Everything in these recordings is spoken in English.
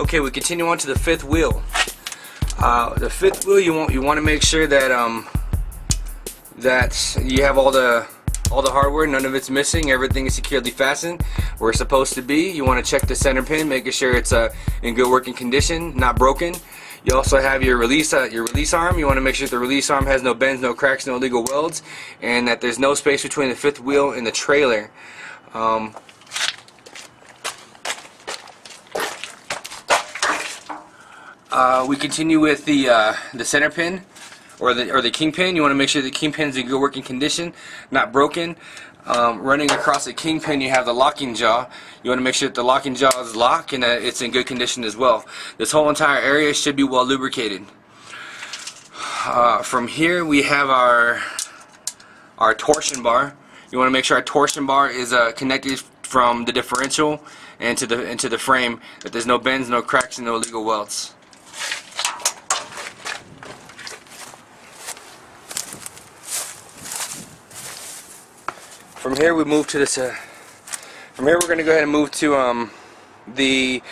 Okay, we continue on to the fifth wheel. The fifth wheel, you want to make sure that that you have all the hardware, none of it's missing, everything is securely fastened where it's supposed to be. You want to check the center pin, making sure it's in good working condition, not broken. You also have your release arm. You want to make sure the release arm has no bends, no cracks, no illegal welds, and that there's no space between the fifth wheel and the trailer. We continue with the center pin or the kingpin. You want to make sure the kingpin is in good working condition, not broken. Running across the kingpin, you have the locking jaw. You want to make sure that the locking jaw is locked and that it's in good condition as well. This whole entire area should be well lubricated. From here, we have our torsion bar. You want to make sure our torsion bar is connected from the differential and into the frame, that there's no bends, no cracks, and no illegal welds. From here we move to this. From here we're going to go ahead and move to the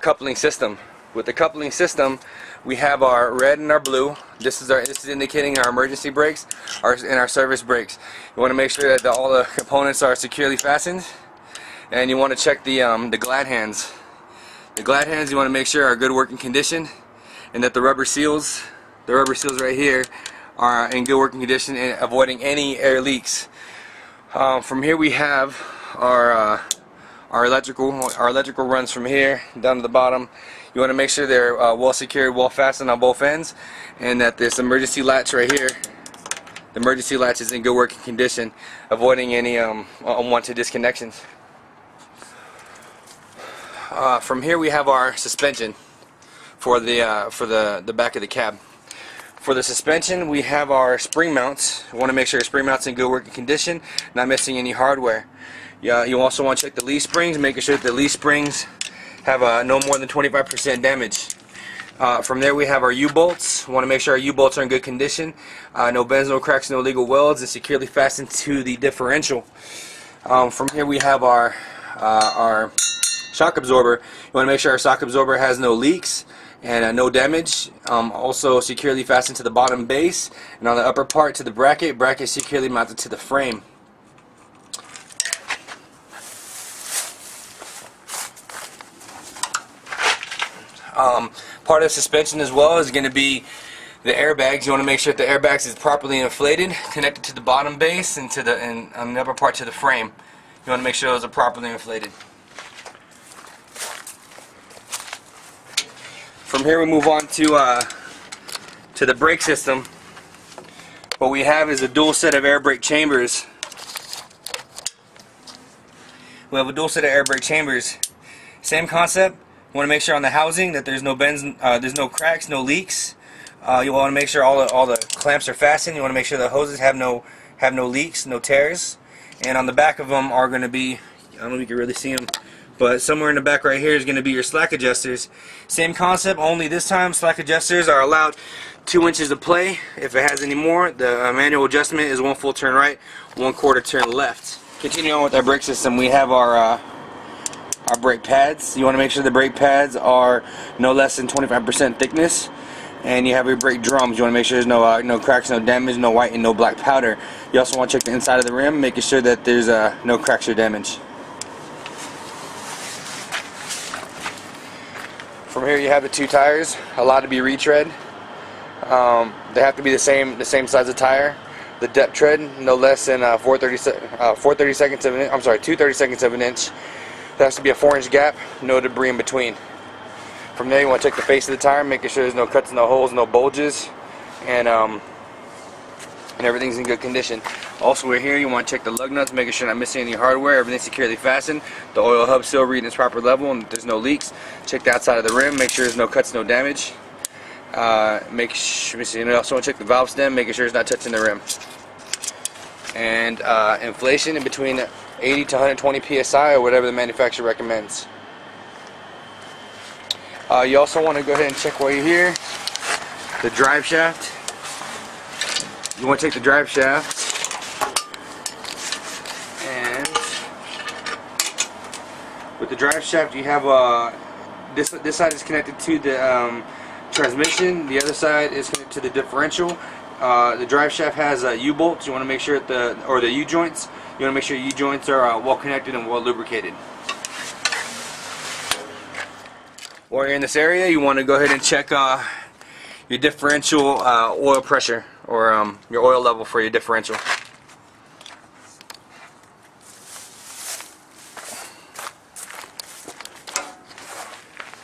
coupling system. With the coupling system, we have our red and our blue. This is indicating our emergency brakes, and our service brakes. You want to make sure that all the components are securely fastened, and you want to check the glad hands. The glad hands you want to make sure are good working condition, and that the rubber seals right here are in good working condition and avoiding any air leaks. From here we have our electrical runs from here down to the bottom. You want to make sure they're well secured, well fastened on both ends, and that this emergency latch right here, the emergency latch, is in good working condition, avoiding any unwanted disconnections. From here we have our suspension for the back of the cab. For the suspension, we have our spring mounts. You want to make sure your spring mounts in good working condition, not missing any hardware. You also want to check the leaf springs, making sure that the leaf springs have no more than 25% damage. From there we have our U-bolts. We want to make sure our U-bolts are in good condition, no bends, no cracks, no illegal welds, and securely fastened to the differential. From here we have our shock absorber. You want to make sure our shock absorber has no leaks and no damage. Also securely fastened to the bottom base, and on the upper part to the bracket securely mounted to the frame. Part of the suspension as well is going to be the airbags. You want to make sure that the airbags is properly inflated, connected to the bottom base and on the upper part to the frame. You want to make sure those are properly inflated. From here we move on to the brake system. What we have is a dual set of air brake chambers. We have a dual set of air brake chambers. Same concept. You want to make sure on the housing that there's no bends, there's no cracks, no leaks. You want to make sure all the clamps are fastened. You want to make sure the hoses have no leaks, no tears. And on the back of them are going to be, I don't know if you can really see them, but somewhere in the back right here is going to be your slack adjusters. Same concept, only this time slack adjusters are allowed 2 inches of play. If it has any more, the manual adjustment is 1 full turn right, 1/4 turn left. Continuing on with our brake system, we have our brake pads. You want to make sure the brake pads are no less than 25% thickness, and you have your brake drums. You want to make sure there's no cracks, no damage, no white and no black powder. You also want to check the inside of the rim, making sure that there's no cracks or damage. From here you have the 2 tires, allowed to be retread. They have to be the same size of tire. The depth tread no less than 2/32 of an inch. There has to be a 4-inch gap, no debris in between. From there you want to check the face of the tire, making sure there's no cuts, no holes, no bulges, and everything's in good condition. Also, we're here, you want to check the lug nuts, making sure not missing any hardware, everything's securely fastened, the oil hub seal reading its proper level, and there's no leaks. Check the outside of the rim, make sure there's no cuts, no damage. You also want to check the valve stem, making sure it's not touching the rim. And inflation in between 80 to 120 psi, or whatever the manufacturer recommends. You also want to go ahead and check while you're here the drive shaft. You want to take the drive shaft and with the drive shaft you have this side is connected to the transmission. The other side is connected to the differential. The drive shaft has U-bolts. You want to make sure the U-joints. You want to make sure U-joints are well connected and well lubricated. While you're in this area, you want to go ahead and check your differential oil pressure, or your oil level for your differential.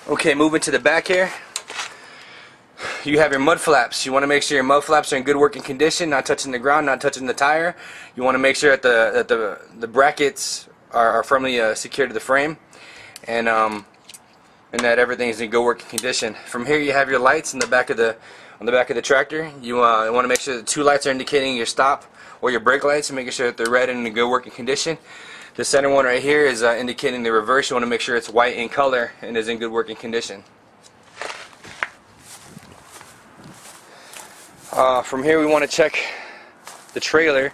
Okay, moving to the back here, you have your mud flaps. You want to make sure your mud flaps are in good working condition, not touching the ground, not touching the tire. You want to make sure that the brackets are firmly secured to the frame, and that everything is in good working condition. From here, you have your lights in the back of the tractor. You want to make sure the two lights are indicating your stop or your brake lights, and making sure that they're red and in good working condition. The center one right here is indicating the reverse. You want to make sure it's white in color and is in good working condition. From here, we want to check the trailer,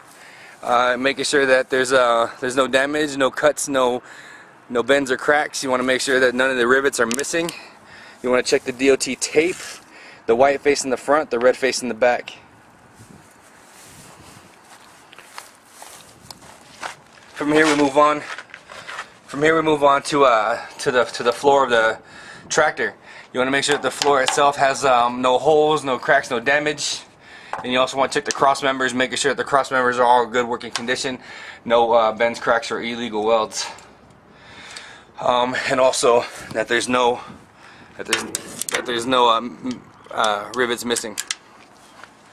making sure that there's no damage, no cuts, no bends or cracks. You want to make sure that none of the rivets are missing. You want to check the DOT tape, the white face in the front, the red face in the back. From here we move on. From here we move on to the floor of the tractor. You want to make sure that the floor itself has no holes, no cracks, no damage. And you also want to check the cross members, making sure that the cross members are all in good working condition, no bends, cracks, or illegal welds. And also that there's no rivets missing.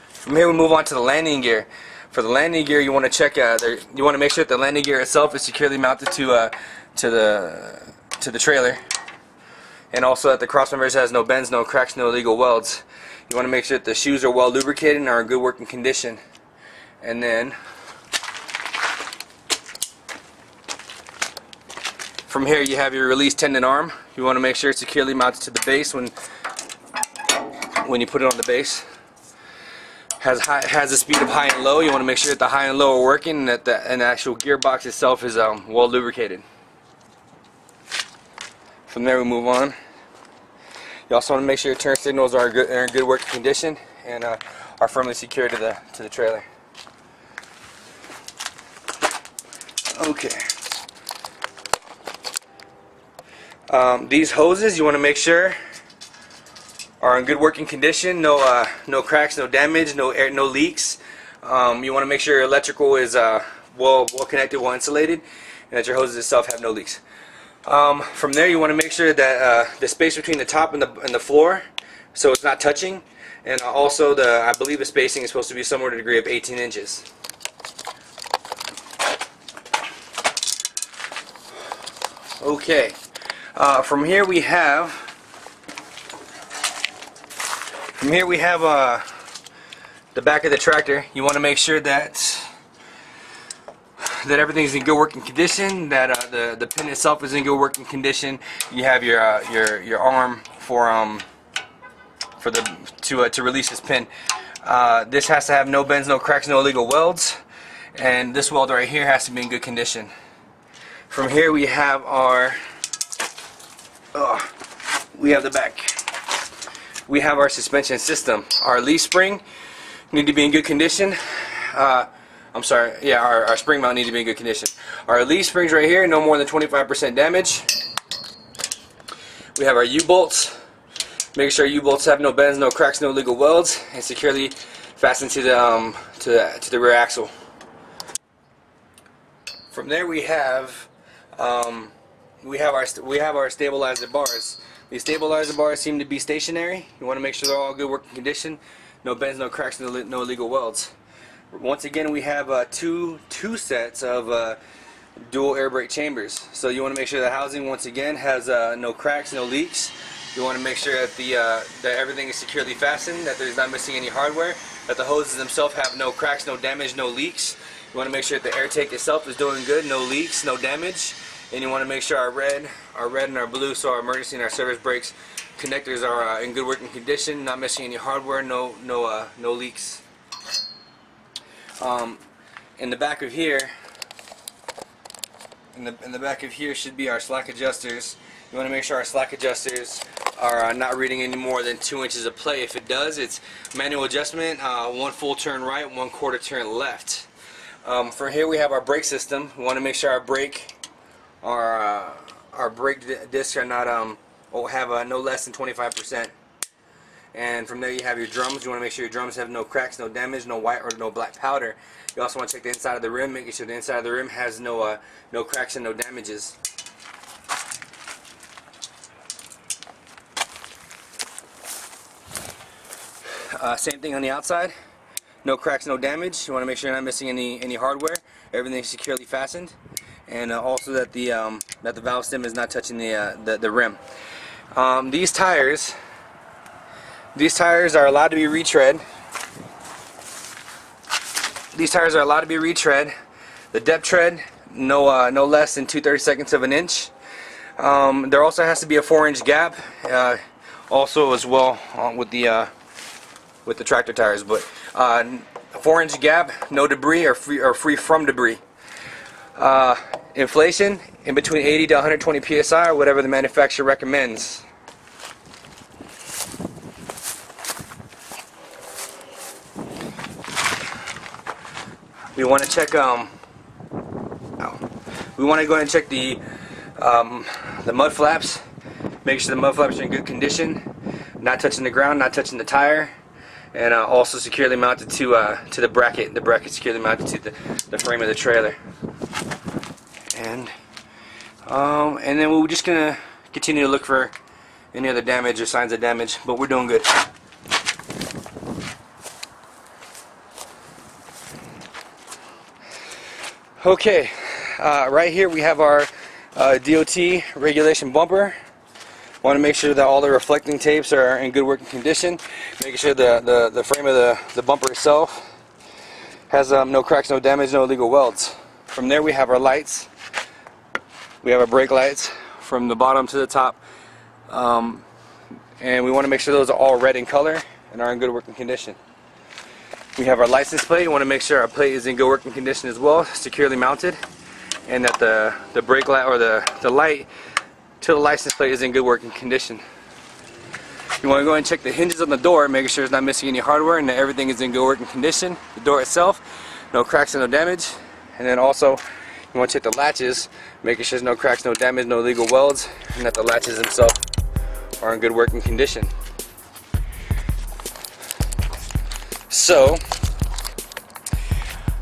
From here we move on to the landing gear. For the landing gear, you want to check. You want to make sure that the landing gear itself is securely mounted to the trailer, and also that the cross members has no bends, no cracks, no illegal welds. You want to make sure that the shoes are well lubricated and are in good working condition. And then from here, you have your release tendon arm. You want to make sure it's securely mounted to the base when you put it on the base. Has a speed of high and low. You want to make sure that the high and low are working, and that the actual gearbox itself is well lubricated. From there we move on. You also want to make sure your turn signals are in good working condition and are firmly secured to the trailer. Okay. These hoses, you want to make sure are in good working condition. No cracks, no damage, no leaks. You want to make sure your electrical is well connected, well insulated, and that your hoses itself have no leaks. From there, you want to make sure that the space between the top and the floor, so it's not touching, and also I believe the spacing is supposed to be somewhere to the degree of 18 inches. Okay. From here we have the back of the tractor. You want to make sure that everything's in good working condition, that the pin itself is in good working condition. You have your arm to release this pin. This has to have no bends, no cracks, no illegal welds, and this weld right here has to be in good condition. From here we have the back. We have our suspension system. Our leaf spring need to be in good condition. I'm sorry, yeah, our spring mount needs to be in good condition. Our leaf springs right here, no more than 25% damage. We have our U-bolts. Make sure U-bolts have no bends, no cracks, no illegal welds, and securely fastened to the rear axle. From there we have our stabilizer bars. These stabilizer bars seem to be stationary. You want to make sure they're all in good working condition. No bends, no cracks, no illegal welds. Once again, we have two sets of dual air brake chambers. So you want to make sure the housing, once again, has no cracks, no leaks. You want to make sure that that everything is securely fastened, that there's not missing any hardware, that the hoses themselves have no cracks, no damage, no leaks. You want to make sure that the air tank itself is doing good, no leaks, no damage. And you want to make sure our red and our blue, so our emergency and our service brakes connectors are in good working condition, not missing any hardware, no leaks. In the back of here, should be our slack adjusters You want to make sure our slack adjusters are not reading any more than 2 inches of play. If it does, it's manual adjustment, 1 full turn right, 1/4 turn left. From here we have our brake system. We want to make sure our brake discs are not will have no less than 25%. And from there you have your drums. You want to make sure your drums have no cracks, no damage, no white or no black powder. You also want to check the inside of the rim, making sure the inside of the rim has no cracks and no damages. Same thing on the outside. No cracks, no damage. You want to make sure you're not missing any hardware. Everything's securely fastened, and also that the valve stem is not touching the rim. These tires are allowed to be retread. These tires are allowed to be retread. The depth tread, no less than 2/32 of an inch. There also has to be a 4-inch gap, also as well with the tractor tires. But a 4-inch gap, no debris or free from debris. Inflation in between 80 to 120 psi, or whatever the manufacturer recommends. We want to check. We want to go ahead and check the mud flaps. Make sure the mud flaps are in good condition, not touching the ground, not touching the tire, and also securely mounted to the bracket. The bracket securely mounted to the frame of the trailer. And then we're just gonna continue to look for any other damage or signs of damage, but we're doing good. Okay, right here we have our DOT regulation bumper. Want to make sure that all the reflecting tapes are in good working condition. Making sure the frame of the bumper itself has no cracks, no damage, no illegal welds. From there we have our lights. We have our brake lights from the bottom to the top, and we want to make sure those are all red in color and are in good working condition. We have our license plate. We want to make sure our plate is in good working condition as well, securely mounted, and that the brake light or the light to the license plate is in good working condition. You want to go and check the hinges on the door, making sure it's not missing any hardware and that everything is in good working condition. The door itself, no cracks and no damage. And then also you want to check the latches, making sure there's no cracks, no damage, no illegal welds, and that the latches themselves are in good working condition. So,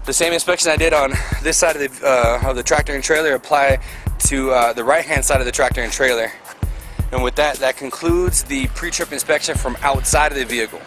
the same inspection I did on this side of the tractor and trailer apply to the right hand side of the tractor and trailer. And with that concludes the pre-trip inspection from outside of the vehicle.